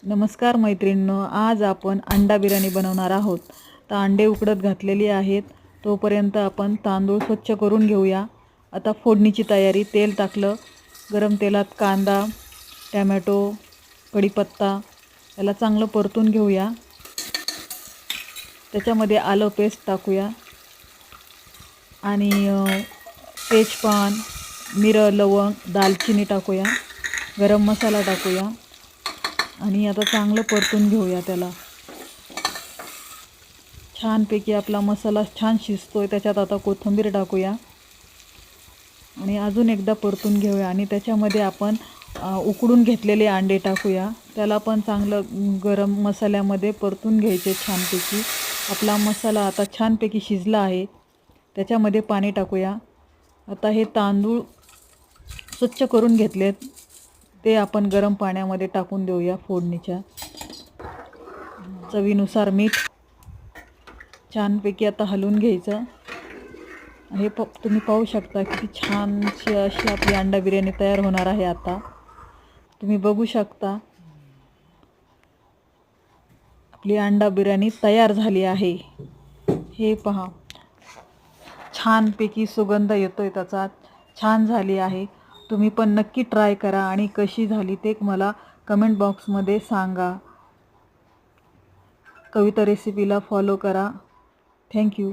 नमस्कार मैत्रिणींनो, आज आपण अंडा बिर्याणी बनवणार आहोत। तर अंडे उकडत घातलेली आहेत, तोपर्यंत आपण तांदूळ स्वच्छ करून घेऊया। आता फोडणीची तयारी। तेल टाकलं, गरम तेलात कांदा, टोमॅटो, कढीपत्ता याला चांगलं परतून घेऊया। त्याच्यामध्ये आलं पेस्ट टाकूया आणि तेजपान, मिरं, लवंग, दालचिनी टाकूया, गरम मसाला टाकूया आणि आता चांगलं परतून घेऊया त्याला। छानपैकी आपला मसाला छान शिजतोय। त्याच्यात आता कोथिंबीर टाकूया आणि अजून एकदा परतून घेऊया आणि त्याच्यामध्ये आपण उकडून घेतलेले अंडे टाकूया। त्याला पण चांगलं गरम मसाल्यामध्ये परतून घ्यायचे छानपैकी। आपला मसाला आता छानपैकी शिजला आहे। त्याच्यामध्ये पाणी टाकूया। आता हे तांदूळ स्वच्छ करून घेतलेत, ते आपण गरम पाण्यामध्ये टाकून देऊया फोडणीच्या। चवीनुसार मीठ, छानपैकी आता हलवून घ्यायचं। हे तुम्ही पाहू शकता किती छानशी अशी आपली अंडा बिर्याणी तयार होणार आहे। आता तुम्ही बघू शकता आपली अंडा बिर्याणी तयार झाली आहे। हे पहा, छानपैकी सुगंध येतोय त्याचा, छान झाली आहे। तुम्ही पण नक्की ट्राय करा आणि कशी झाली ते मला कमेंट बॉक्समध्ये सांगा। कविता रेसिपीला फॉलो करा। थँक्यू।